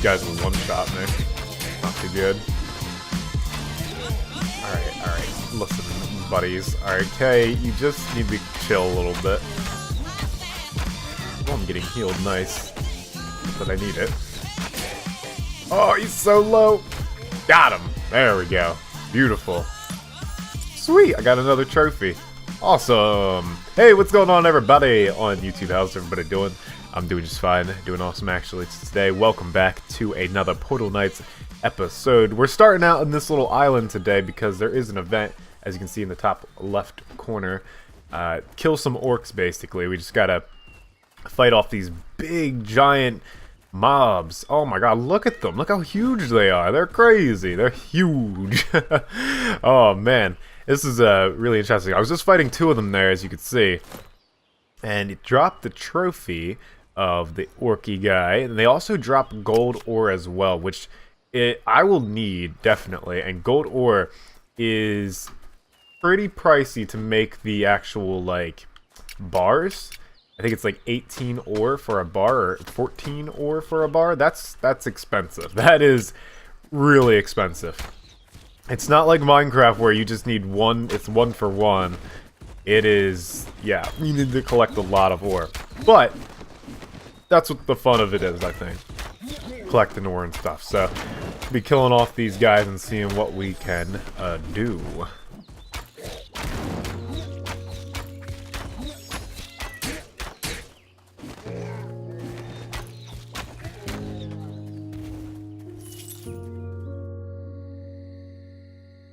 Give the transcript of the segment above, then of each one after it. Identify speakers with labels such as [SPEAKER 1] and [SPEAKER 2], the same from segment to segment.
[SPEAKER 1] guys will one-shot me. Not too good. Alright. Listen, buddies. Alright, Kay, you just need to chill a little bit. Oh, I'm getting healed. Nice. But I need it. Oh, he's so low. Got him. There we go. Beautiful. Sweet, I got another trophy. Awesome. Hey, what's going on, everybody on YouTube? How's everybody doing? I'm doing just fine. Doing awesome, actually, today. Welcome back to another Portal Knights episode. We're starting out in this little island today because there is an event, as you can see in the top left corner. Kill some orcs, basically. We just gotta fight off these big, giant mobs. Oh my god, look at them. Look how huge they are. They're crazy. They're huge. Oh, man. This is really interesting. I was just fighting two of them there, as you can see. And it dropped the trophy of the orky guy. And they also dropped gold ore as well, which I will need, definitely. And gold ore is pretty pricey to make the actual, like, bars. I think it's like 18 ore for a bar, or 14 ore for a bar. That's expensive. That is really expensive. It's not like Minecraft where you just need one, it's one for one. It is, yeah, you need to collect a lot of ore. But, that's what the fun of it is, I think. Collecting ore and stuff. So, be killing off these guys and seeing what we can do.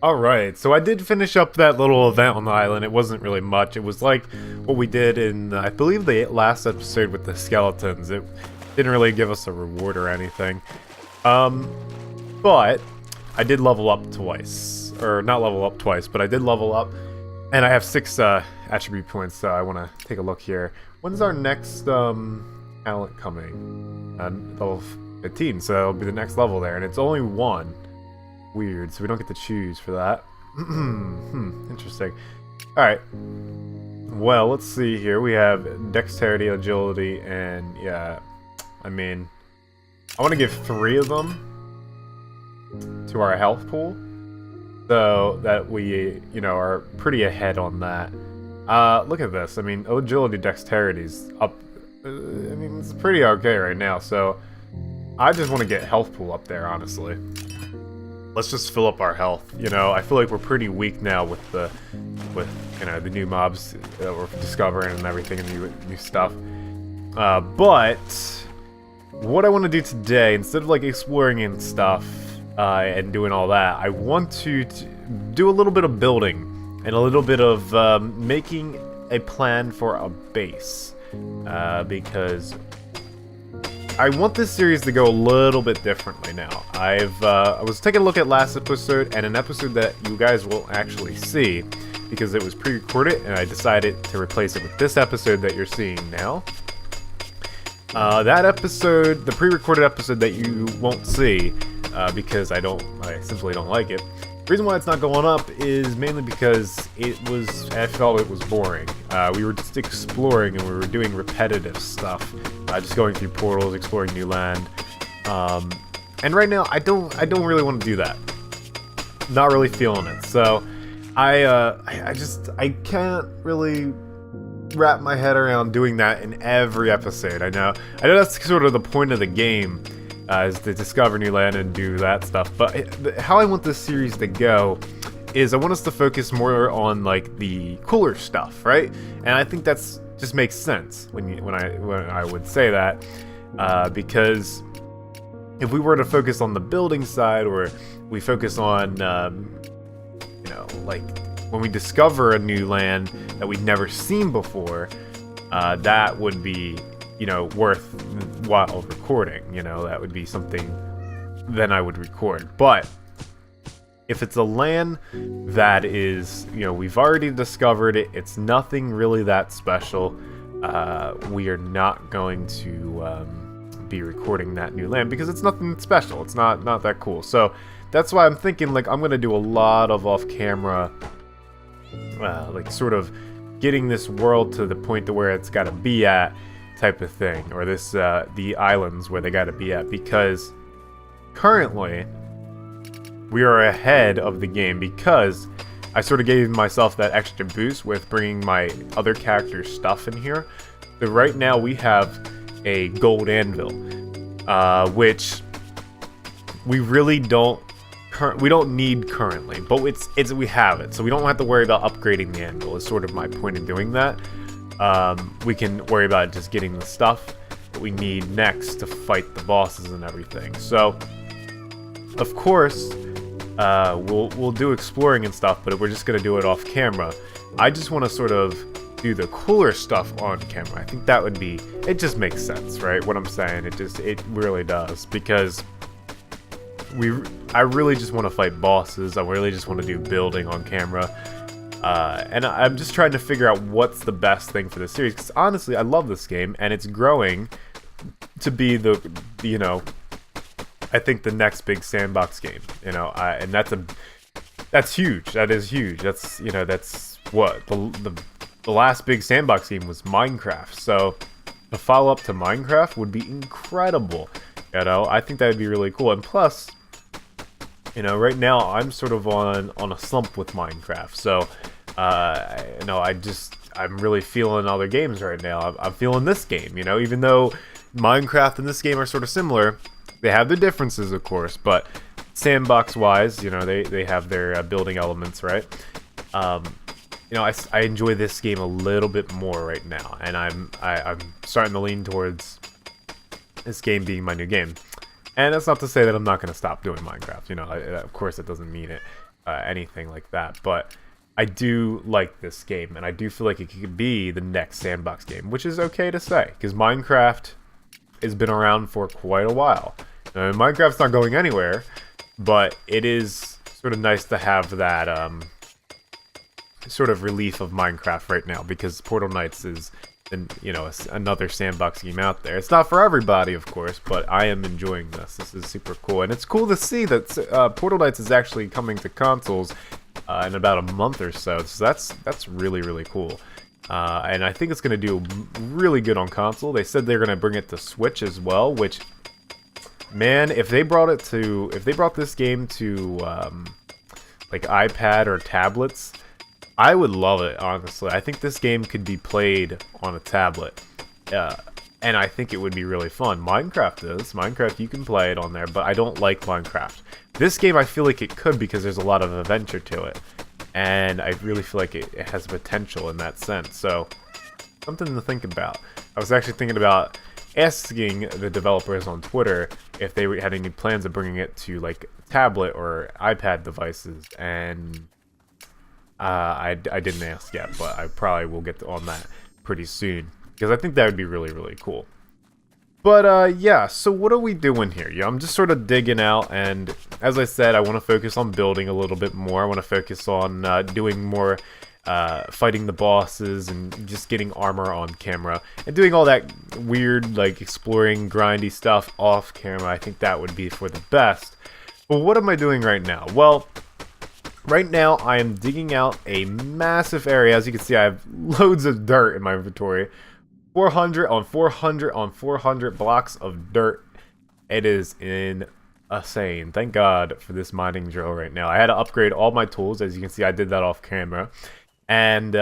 [SPEAKER 1] Alright, so I did finish up that little event on the island. It wasn't really much. It was like what we did in, I believe, the last episode with the skeletons. It didn't really give us a reward or anything. But I did level up twice. Or, not level up twice, but I did level up. And I have 6 attribute points, so I want to take a look here. When's our next talent coming? Level 15, so it'll be the next level there. And it's only 1. Weird, so we don't get to choose for that. Interesting. Alright. Well, let's see here. We have dexterity, agility, and yeah, I mean, I want to give 3 of them to our health pool, so that we, you know, are pretty ahead on that. Look at this. I mean, agility, dexterity's up. I mean, it's pretty okay right now, so I just want to get health pool up there, honestly. Let's just fill up our health. You know, I feel like we're pretty weak now with you know, the new mobs that we're discovering and everything, and new stuff. But what I want to do today, instead of like exploring and stuff and doing all that, I want to do a little bit of building and a little bit of making a plan for a base, because I want this series to go a little bit differently now. I was taking a look at last episode, and an episode that you guys will actually see, because it was pre-recorded, and I decided to replace it with this episode that you're seeing now. That episode, the pre-recorded episode that you won't see, because I simply don't like it. The reason why it's not going up is mainly because I felt it was boring. We were just exploring and we were doing repetitive stuff, just going through portals, exploring new land. And right now, I don't really want to do that. Not really feeling it. So I can't really wrap my head around doing that in every episode. I know that's sort of the point of the game. Is to discover new land and do that stuff. But how I want this series to go is I want us to focus more on like the cooler stuff, right? And I think that's just makes sense when I would say that, because if we were to focus on the building side, or we focus on you know, like when we discover a new land that we've never seen before, that would be, you know, worthwhile recording. You know, that would be something then I would record. But if it's a land that is, you know, we've already discovered it, it's nothing really that special, we are not going to be recording that new land because it's nothing special. It's not that cool. So that's why I'm thinking, like, I'm gonna do a lot of off-camera, like, sort of getting this world to the point to where it's got to be at type of thing, or this the islands where they got to be at, because currently, we are ahead of the game because I sort of gave myself that extra boost with bringing my other character's stuff in here. So right now we have a gold anvil, which we really don't need currently, but we have it, so we don't have to worry about upgrading the anvil. Is sort of my point in doing that. We can worry about just getting the stuff that we need next to fight the bosses and everything. So, of course, we'll do exploring and stuff, but we're just gonna do it off camera. I just want to sort of do the cooler stuff on camera. I think that would be. It just makes sense, right? What I'm saying, it really does, because I really just want to fight bosses. I really just want to do building on camera. And I'm just trying to figure out what's the best thing for this series. Because honestly, I love this game, and it's growing to be I think the next big sandbox game. And that's huge. That is huge. That's what the last big sandbox game was Minecraft. So the follow up to Minecraft would be incredible. I think that would be really cool. And plus, right now I'm sort of on a slump with Minecraft. So, I'm really feeling other games right now. I'm feeling this game, even though Minecraft and this game are sort of similar. They have their differences, of course, but sandbox-wise, they have their building elements, right? I enjoy this game a little bit more right now, and I'm starting to lean towards this game being my new game. And that's not to say that I'm not going to stop doing Minecraft. Of course, it doesn't mean anything like that. But I do like this game, and I do feel like it could be the next sandbox game, which is okay to say, because Minecraft has been around for quite a while. Minecraft's not going anywhere, but it is sort of nice to have that sort of relief of Minecraft right now, because Portal Knights is another sandbox game out there. It's not for everybody, of course, but I am enjoying this. This is super cool, and it's cool to see that Portal Knights is actually coming to consoles in about a month or so. So that's really, really cool. And I think it's going to do really good on console. They said they're going to bring it to Switch as well, which, man, if they brought this game to like iPad or tablets, I would love it, honestly. I think this game could be played on a tablet, and I think it would be really fun. Minecraft, you can play it on there, but I don't like Minecraft. This game, I feel like it could, because there's a lot of adventure to it, and I really feel like it has potential in that sense. So, something to think about. I was actually thinking about asking the developers on Twitter if they had any plans of bringing it to like tablet or iPad devices, and I didn't ask yet, but I probably will get on that pretty soon, because I think that would be really, really cool. But yeah, so what are we doing here? I'm just sort of digging out, and as I said, I want to focus on building a little bit more. I want to focus on doing more fighting the bosses and just getting armor on camera, and doing all that weird, like, exploring, grindy stuff off camera. I think that would be for the best. But what am I doing right now? Well, right now, I am digging out a massive area. As you can see, I have loads of dirt in my inventory. 400 on 400 on 400 blocks of dirt. It is insane. Thank God for this mining drill right now. I had to upgrade all my tools. As you can see, I did that off camera. And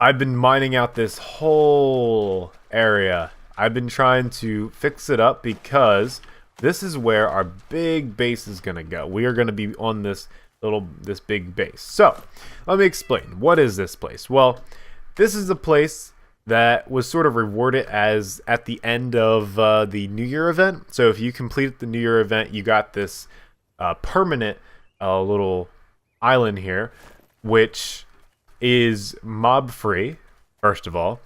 [SPEAKER 1] I've been mining out this whole area. I've been trying to fix it up, because this is where our big base is going to go. We are going to be on this big base. So, let me explain. What is this place? Well, this is a place that was sort of rewarded as at the end of the New Year event. So if you completed the New Year event, you got this permanent little island here, which is mob-free, first of all.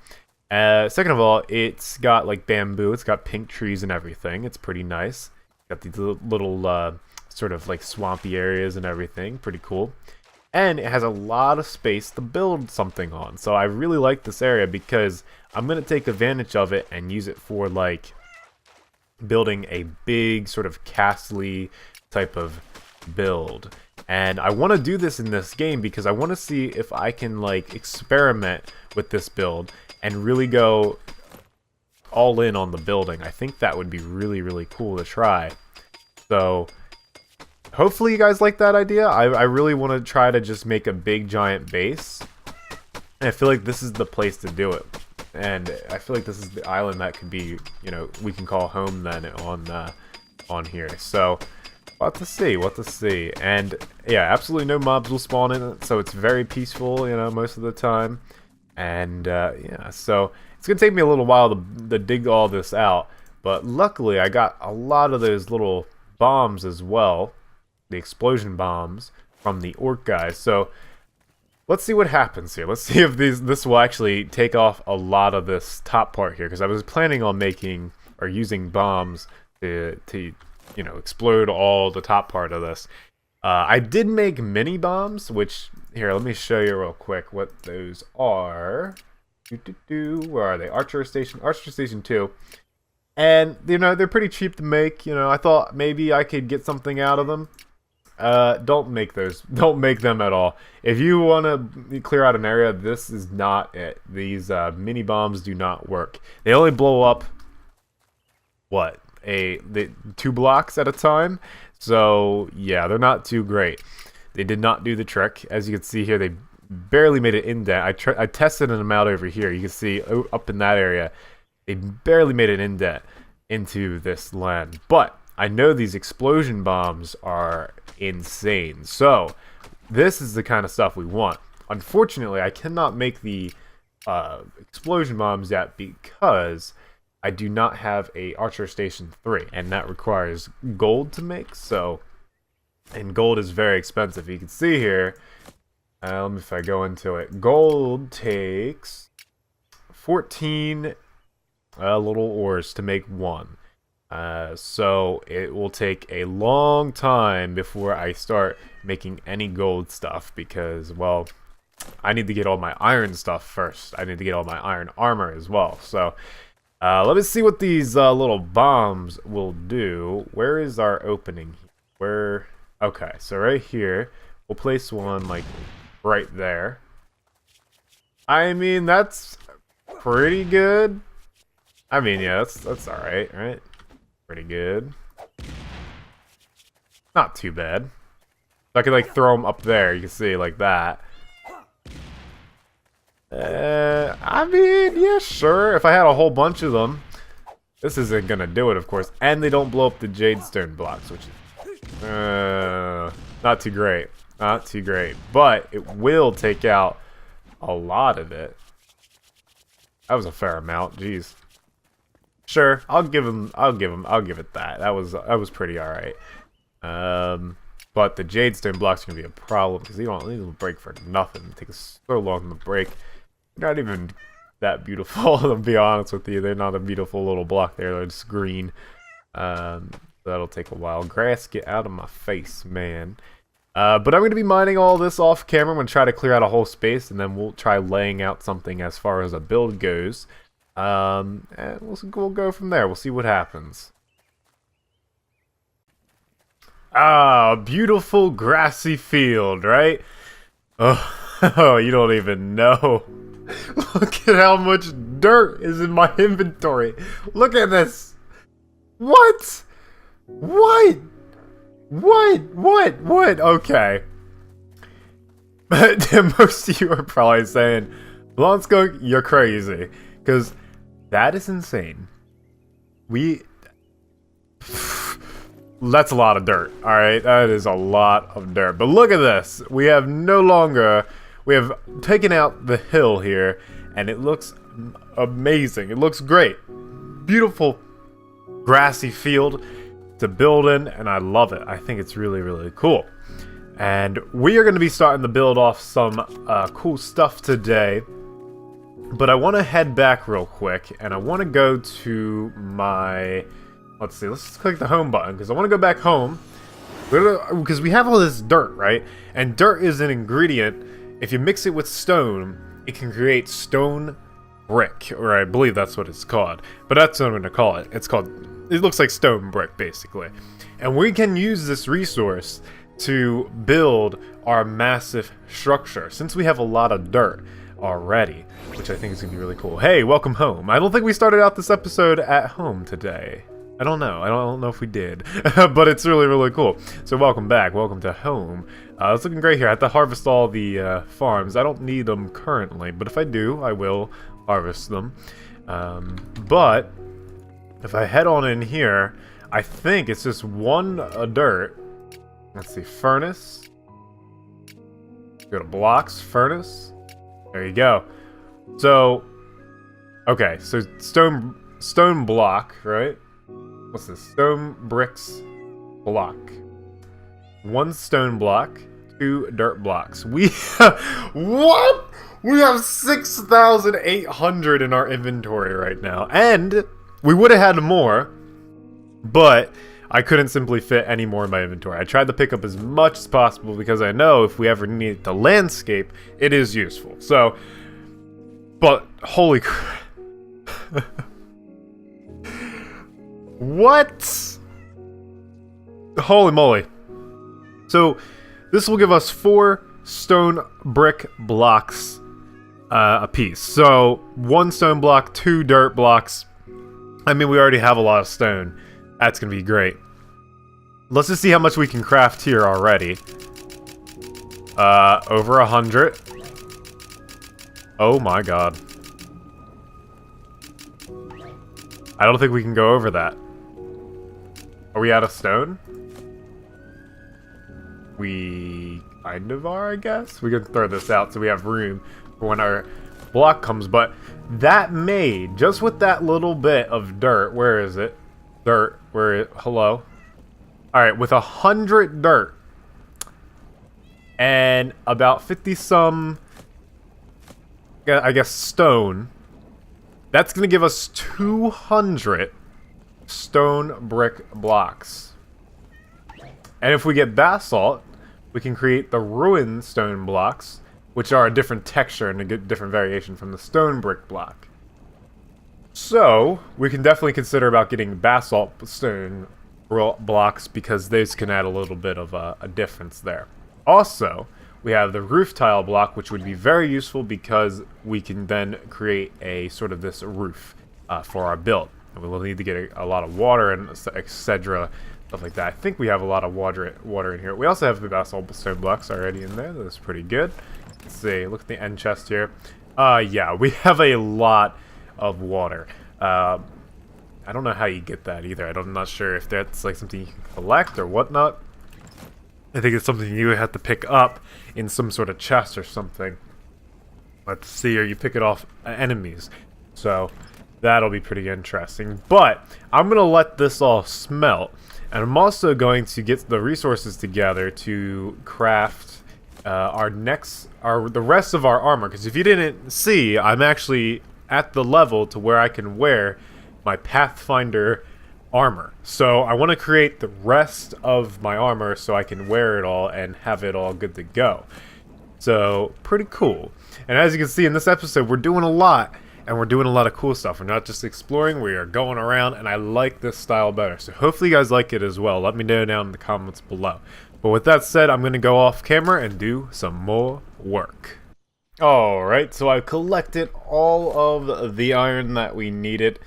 [SPEAKER 1] Second of all, it's got like bamboo, it's got pink trees and everything. It's pretty nice. Got these little sort of like swampy areas and everything. Pretty cool. And it has a lot of space to build something on. So I really like this area, because I'm going to take advantage of it and use it for like building a big sort of castle-y type of build. And I want to do this in this game because I want to see if I can like experiment with this build and really go all in on the building. I think that would be really, really cool to try. So hopefully you guys like that idea. I really want to try to just make a big giant base. And I feel like this is the place to do it. And I feel like this is the island that could be, you know, we can call home then on here. So what to see. And yeah, absolutely no mobs will spawn in it, so it's very peaceful, you know, most of the time. And yeah, so it's gonna take me a little while to dig all this out, but luckily I got a lot of those little bombs as well, the explosion bombs from the orc guys. So let's see what happens here. Let's see if this will actually take off a lot of this top part here, because I was planning on making or using bombs to you know, explode all the top part of this. I did make mini bombs, which here, let me show you real quick what those are. Where are they? Archer Station 2. And, you know, they're pretty cheap to make. You know, I thought maybe I could get something out of them. Don't make those. Don't make them at all. If you want to clear out an area, this is not it. These mini bombs do not work. They only blow up, what? The 2 blocks at a time. So, yeah, they're not too great. They did not do the trick. As you can see here, they barely made an indent. I tested them out over here. You can see up in that area, they barely made an indent into this land. But I know these explosion bombs are insane. So this is the kind of stuff we want. Unfortunately, I cannot make the explosion bombs yet because I do not have a Archer Station 3, and that requires gold to make. So, and gold is very expensive. You can see here. Let me, if I go into it, gold takes 14 little ores to make one. So it will take a long time before I start making any gold stuff because, well, I need to get all my iron stuff first. I need to get all my iron armor as well. So let me see what these little bombs will do. Where is our opening? Where? Okay, so right here, we'll place one like right there. I mean, that's pretty good. I mean, yeah, that's all right, right? Pretty good. Not too bad. I could like throw them up there. You can see like that. I mean, yeah, sure. If I had a whole bunch of them, this isn't gonna do it, of course. And they don't blow up the jadestone blocks, which is not too great. Not too great, but it will take out a lot of it. That was a fair amount. Jeez. Sure, I'll give it that. That was pretty all right. But the jadestone blocks are gonna be a problem because these don't break for nothing. It takes so long to break. They're not even that beautiful, to be honest with you. They're not a beautiful little block there. They're just green. That'll take a while. Grass, get out of my face, man. But I'm going to be mining all this off camera. I'm going to try to clear out a whole space, and then we'll try laying out something as far as a build goes. And we'll go from there. We'll see what happens. Ah, beautiful grassy field, right? Oh, you don't even know. Look at how much dirt is in my inventory. Look at this. What? What? What? Okay. But most of you are probably saying, Blondskunk, you're crazy. Because that is insane. That's a lot of dirt, alright? That is a lot of dirt. But look at this. We have taken out the hill here, and it looks amazing. It looks great. Beautiful grassy field to build in, and I love it. I think it's really, really cool. And we are going to be starting to build off some cool stuff today. But I want to head back real quick, and I want to go to my... Let's see, let's just click the home button, because I want to go back home. Because we have all this dirt, right? And dirt is an ingredient. If you mix it with stone, it can create stone brick, or I believe that's what it's called. But that's what I'm going to call it. It looks like stone brick, basically. And we can use this resource to build our massive structure. Since we have a lot of dirt already, which I think is going to be really cool. Hey, welcome home. I don't think we started out this episode at home today. I don't know. I don't know if we did. But it's really, really cool. So welcome back. Welcome to home. It's looking great here. I have to harvest all the farms. I don't need them currently, but if I do, I will harvest them. But if I head on in here, I think it's just one dirt. Let's see. Furnace. Go to blocks. Furnace. There you go. So, okay, so stone block, right? What's this? Stone bricks block. One stone block, 2 dirt blocks. We what? We have 6,800 in our inventory right now, and we would have had more, but I couldn't simply fit any more in my inventory. I tried to pick up as much as possible because I know if we ever need to landscape, it is useful. So, but holy crap. What? Holy moly. So, this will give us 4 stone brick blocks a piece. So, 1 stone block, 2 dirt blocks. I mean, we already have a lot of stone. That's going to be great. Let's just see how much we can craft here already. Over 100. Oh my god. I don't think we can go over that. Are we out of stone? We kind of are, I guess. We can throw this out so we have room for when our block comes. But that made, just with that little bit of dirt, where is it? Dirt, hello? Alright, with 100 dirt and about 50 some, I guess, stone, that's going to give us 200 stone brick blocks. And if we get basalt, we can create the ruined stone blocks, which are a different texture and a different variation from the stone brick block. So, we can definitely consider about getting basalt stone blocks because those can add a little bit of a difference there. Also, we have the roof tile block, which would be very useful because we can then create a sort of this roof for our build. And we will need to get a lot of water and etc. Stuff like that. I think we have a lot of water in here. We also have the basalt stone blocks already in there. That's pretty good. Let's see. Look at the end chest here. Yeah, we have a lot of water. I don't know how you get that either. I'm not sure if that's like something you can collect or whatnot. I think it's something you have to pick up in some sort of chest or something. Let's see, or you pick it off enemies. So that'll be pretty interesting. But I'm going to let this all smelt. And I'm also going to get the resources together to craft the rest of our armor. Because if you didn't see, I'm actually at the level to where I can wear my Pathfinder armor. So I want to create the rest of my armor so I can wear it all and have it all good to go. So pretty cool. And as you can see in this episode, we're doing a lot. And we're doing a lot of cool stuff. We're not just exploring, we are going around, and I like this style better. So hopefully you guys like it as well. Let me know down in the comments below. But with that said, I'm going to go off camera and do some more work. Alright, so I've collected all of the iron that we needed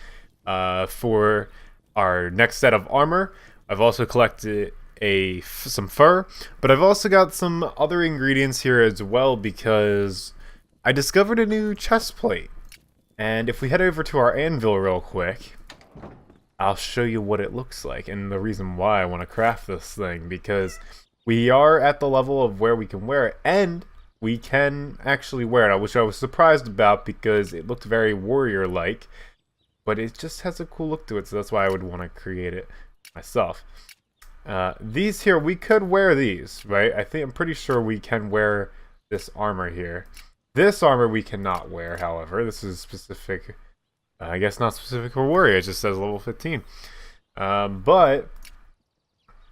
[SPEAKER 1] for our next set of armor. I've also collected some fur, but I've also got some other ingredients here as well because I discovered a new chest plate. And if we head over to our anvil real quick, I'll show you what it looks like and the reason why I want to craft this thing, because we are at the level of where we can wear it and we can actually wear it, which I was surprised about because it looked very warrior-like, but it just has a cool look to it, so that's why I would want to create it myself. These here, we could wear these, right? I'm pretty sure we can wear this armor here. This armor we cannot wear, however. This is specific, I guess not specific for warrior, it just says level 15. But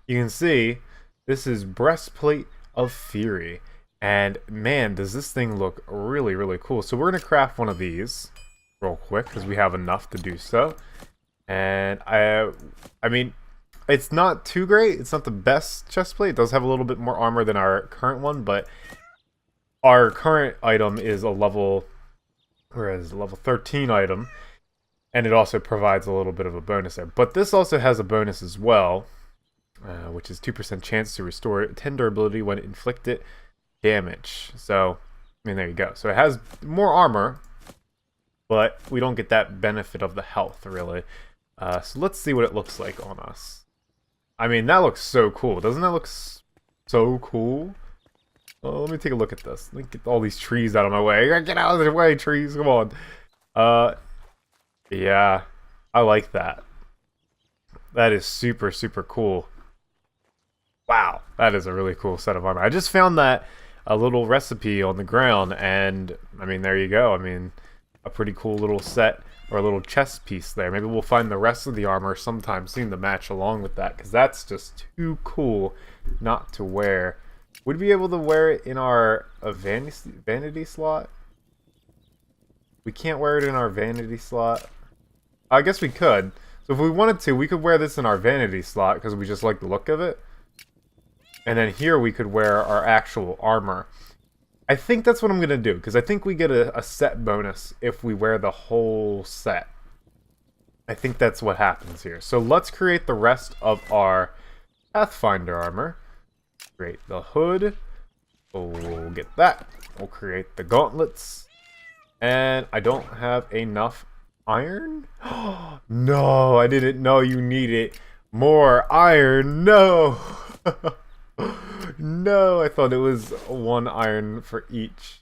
[SPEAKER 1] you can see this is Breastplate of Fury. And man, does this thing look really, really cool. So we're going to craft one of these real quick because we have enough to do so. And I mean, it's not too great. It's not the best chestplate. It does have a little bit more armor than our current one, but our current item is a level whereas level 13 item, and it also provides a little bit of a bonus there. But this also has a bonus as well, which is 2% chance to restore 10 durability when inflicted damage. So, I mean, there you go. So it has more armor, but we don't get that benefit of the health, really. So let's see what it looks like on us. I mean, that looks so cool. Doesn't that look so cool? Well, let me take a look at this. Let me get all these trees out of my way. Get out of the way, trees. Come on. Yeah. I like that. That is super, super cool. Wow. That is a really cool set of armor. I just found that a little recipe on the ground, and, I mean, there you go. I mean, a pretty cool little set, or a little chest piece there. Maybe we'll find the rest of the armor sometime soon to match along with that, because that's just too cool not to wear. Would we be able to wear it in our vanity slot? We can't wear it in our vanity slot. I guess we could. So if we wanted to, we could wear this in our vanity slot, because we just like the look of it. And then here we could wear our actual armor. I think that's what I'm going to do, because I think we get a set bonus if we wear the whole set. I think that's what happens here. So let's create the rest of our Pathfinder armor. Create the hood. We'll get that. We'll create the gauntlets. And I don't have enough iron? No, I didn't know you needed more iron. No! No, I thought it was 1 iron for each.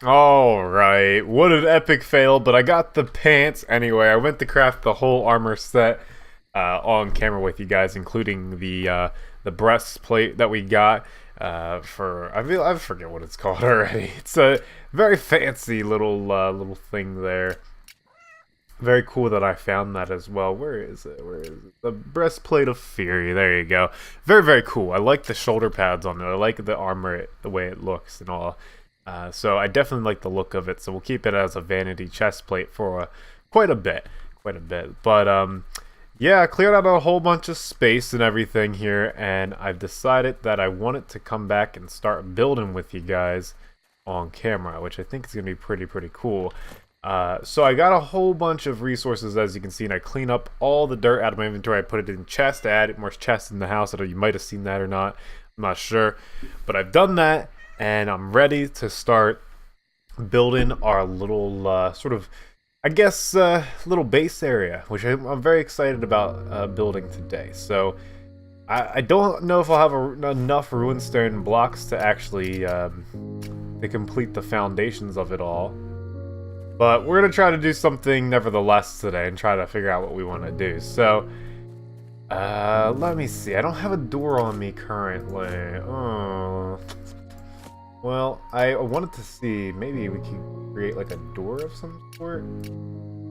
[SPEAKER 1] Alright, what an epic fail, but I got the pants anyway. I went to craft the whole armor set on camera with you guys, including the breastplate that we got for... I forget what it's called already. It's a very fancy little thing there. Very cool that I found that as well. Where is it? Where is it? The breastplate of fury. There you go. Very, very cool. I like the shoulder pads on it. I like the armor, the way it looks and all. So I definitely like the look of it. So we'll keep it as a vanity chest plate for quite a bit. But yeah, I cleared out a whole bunch of space and everything here, and I've decided that I wanted to come back and start building with you guys on camera, which I think is going to be pretty cool. So I got a whole bunch of resources, as you can see, and I clean up all the dirt out of my inventory. I put it in chests. I added more chests in the house. I don't know, you might have seen that or not. I'm not sure. But I've done that, and I'm ready to start building our little, sort of, I guess, little base area, which I'm very excited about building today. So I don't know if I'll have enough runestone blocks to actually to complete the foundations of it all. But we're going to try to do something nevertheless today and try to figure out what we want to do. So, let me see. I don't have a door on me currently. Oh. Well, I wanted to see. Maybe we can create like a door of some sort.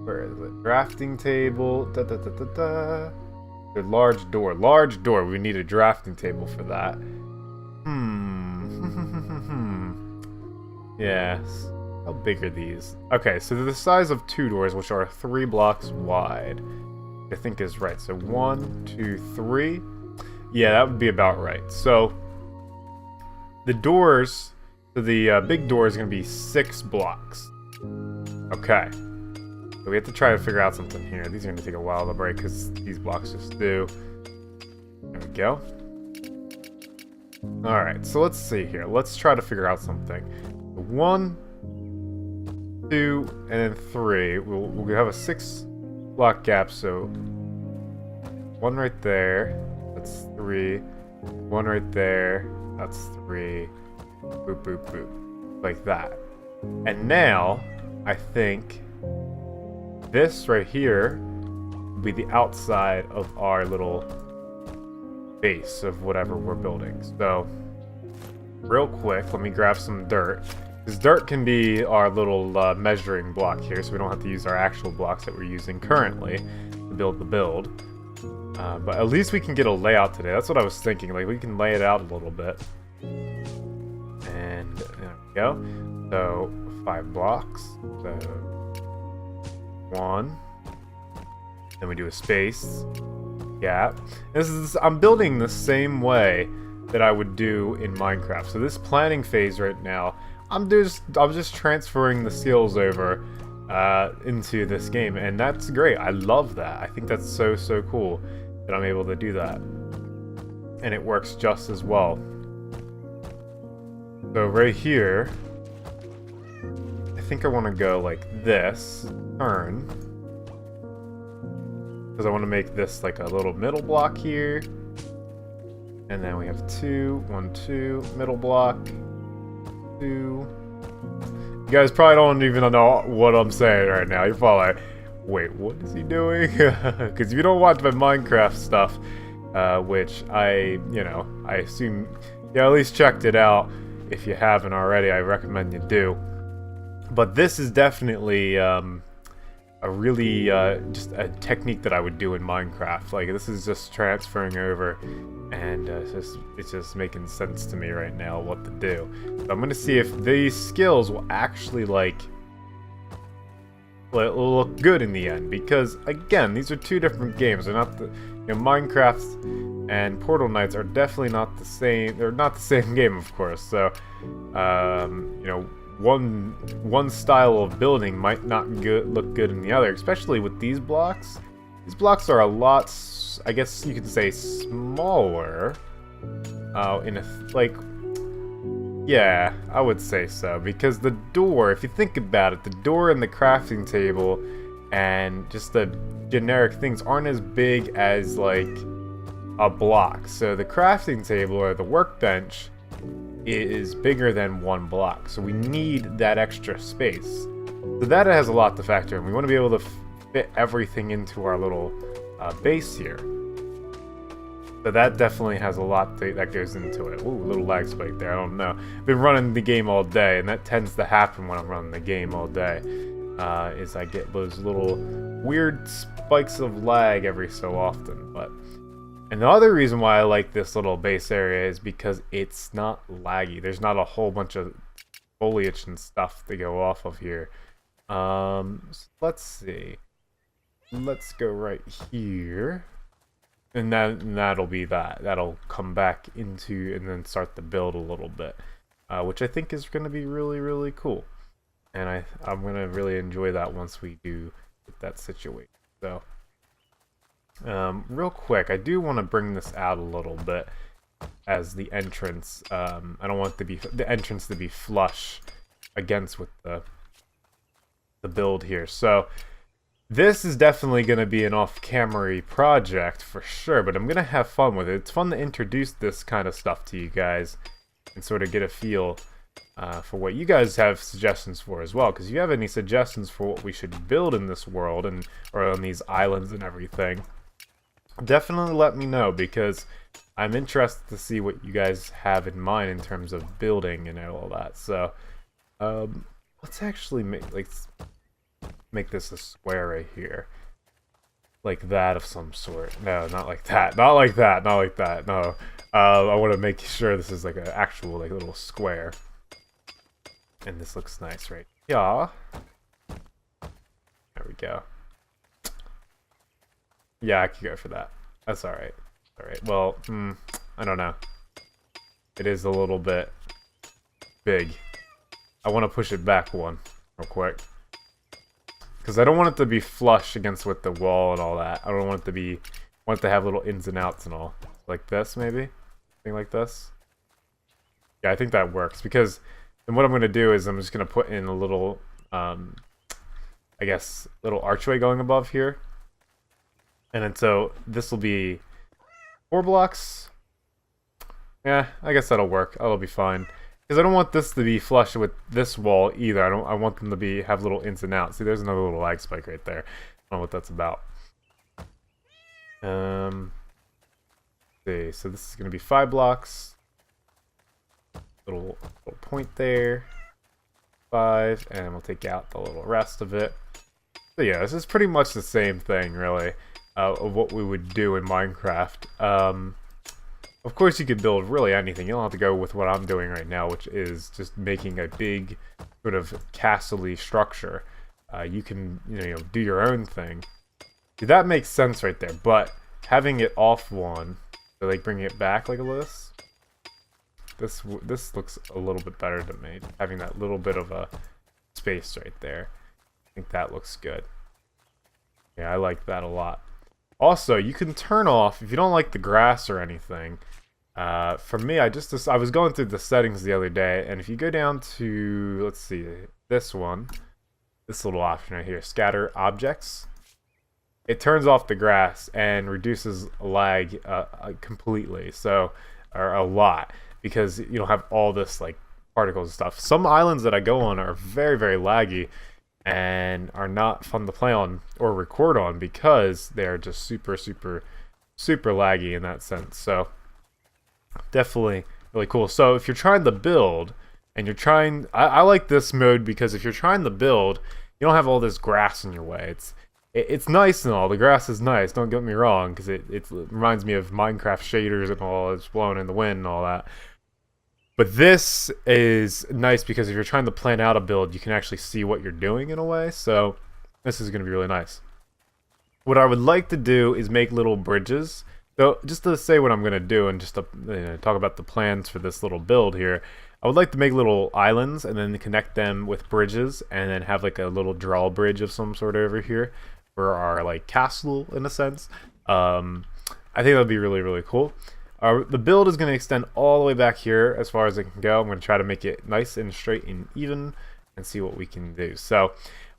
[SPEAKER 1] Where is it? Drafting table. A large door. Large door. We need a drafting table for that. Yes. How big are these? Okay, so they're the size of 2 doors, which are 3 blocks wide. I think is right. So 1, 2, 3. Yeah, that would be about right. So the doors, so the big door is going to be 6 blocks. Okay. So we have to try to figure out something here. These are going to take a while to break because these blocks just do. There we go. Alright, so let's see here. Let's try to figure out something. 1, 2, and then 3. We'll have a 6 block gap, so 1 right there, that's 3, 1 right there, that's 3, boop, boop, boop, like that. And now, I think this right here will be the outside of our little base of whatever we're building. So, real quick, let me grab some dirt. Because dirt can be our little measuring block here, so we don't have to use our actual blocks that we're using currently to build the build. But at least we can get a layout today. That's what I was thinking. Like, we can lay it out a little bit. And there we go. So, 5 blocks. So, 1. Then we do a space. Gap. I'm building the same way that I would do in Minecraft. So this planning phase right now, I'm just transferring the skills over into this game, and that's great. I love that. I think that's so cool that I'm able to do that, and it works just as well. So right here, I think I want to go like this, turn, because I want to make this like a little middle block here, and then we have 2, 1, 2, middle block, 2. You guys probably don't even know what I'm saying right now. You're probably like, wait, what is he doing? Because if you don't watch my Minecraft stuff, which I assume you at least checked it out. If you haven't already, I recommend you do. But this is definitely a really just a technique that I would do in Minecraft. Like, this is just transferring over, and it's just making sense to me right now what to do. So I'm gonna see if these skills will actually like look good in the end, because again, these are 2 different games. They're not Minecraft and Portal Knights are definitely not the same. They're not the same game, of course. So one style of building might not look good in the other, especially with these blocks. These blocks are a lot, I guess you could say, smaller. Yeah, I would say so, because the door, if you think about it, the door and the crafting table and just the generic things aren't as big as like a block. So the crafting table or the workbench is bigger than 1 block, so we need that extra space. So that has a lot to factor in. We want to be able to fit everything into our little base here. So that definitely has a lot that goes into it. Ooh, a little lag spike there, I don't know. I've been running the game all day, and that tends to happen when I'm running the game all day, is I get those little weird spikes of lag every so often. And the other reason why I like this little base area is because it's not laggy. There's not a whole bunch of foliage and stuff to go off of here. So let's see. Let's go right here. And that'll be that. That'll come back into and then start to build a little bit, which I think is going to be really cool. And I'm going to really enjoy that once we do get that situation. So, real quick, I do want to bring this out a little bit as the entrance. I don't want the entrance to be flush against with the build here. So this is definitely going to be an off-camera project for sure, but I'm going to have fun with it. It's fun to introduce this kind of stuff to you guys and sort of get a feel for what you guys have suggestions for as well. Because if you have any suggestions for what we should build in this world or on these islands and everything, definitely let me know, because I'm interested to see what you guys have in mind in terms of building and all that. So let's actually make this a square right here, like that of some sort. No, not like that. Not like that. Not like that. No. I want to make sure this is like an actual like little square, and this looks nice, right? Yeah. There we go. Yeah, I could go for that. That's all right. All right. Well, I don't know. It is a little bit big. I want to push it back one real quick, because I don't want it to be flush against with the wall and all that. I don't want it to want it to have little ins and outs and all. Like this, maybe? Something like this? Yeah, I think that works, because then what I'm going to do is I'm just going to put in a little, I guess, little archway going above here. And then so this will be 4 blocks. Yeah, I guess that'll work. That'll be fine. Because I don't want this to be flush with this wall either. I want them to have little ins and outs. See, there's another little lag spike right there. I don't know what that's about. See, so this is going to be 5 blocks. Little point there. 5, and we'll take out the little rest of it. So yeah, this is pretty much the same thing, really, of what we would do in Minecraft. Of course, you could build really anything. You don't have to go with what I'm doing right now, which is just making a big sort of castle-y structure. You can, do your own thing. See, that makes sense right there, but having it off one, so like bringing it back like this, this looks a little bit better to me, having that little bit of a space right there. I think that looks good. Yeah, I like that a lot. Also, you can turn off if you don't like the grass or anything. For me, I was going through the settings the other day, and if you go down to, let's see, this little option right here, scatter objects, it turns off the grass and reduces lag completely, or a lot, because you don't have all this like particles and stuff. Some islands that I go on are very, very laggy and are not fun to play on or record on because they're just super, super, super laggy in that sense. So definitely really cool. So if you're trying to build and I like this mode because if you're trying to build, you don't have all this grass in your way. It's nice and all. The grass is nice, don't get me wrong, because it reminds me of Minecraft shaders and all. It's blowing in the wind and all that. But this is nice because if you're trying to plan out a build, you can actually see what you're doing in a way. So this is going to be really nice. What I would like to do is make little bridges. So just to say what I'm going to do and just to talk about the plans for this little build here, I would like to make little islands and then connect them with bridges and then have like a little drawbridge of some sort over here for our like castle in a sense. I think that would be really, really cool. The build is going to extend all the way back here as far as it can go. I'm going to try to make it nice and straight and even and see what we can do. So,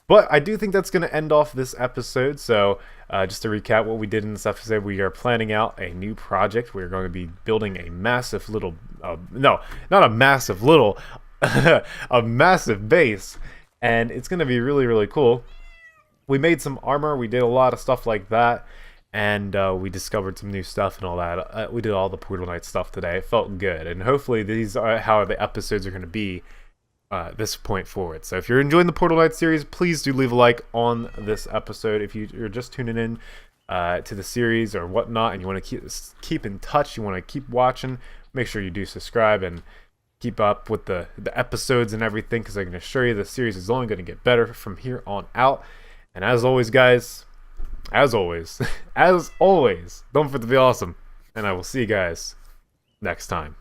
[SPEAKER 1] but I do think that's going to end off this episode. So just to recap what we did in this episode, we are planning out a new project. We're going to be building a massive little, no, not a massive little, a massive base. And it's going to be really, really cool. We made some armor. We did a lot of stuff like that. And we discovered some new stuff and all that. We did all the Portal Knight stuff today. It felt good. And hopefully these are how the episodes are going to be this point forward. So if you're enjoying the Portal Knight series, please do leave a like on this episode. If you're just tuning in to the series or whatnot and you want to keep in touch, you want to keep watching, make sure you do subscribe and keep up with the episodes and everything, because I can assure you the series is only going to get better from here on out. And as always, guys, as always, don't forget to be awesome. And I will see you guys next time.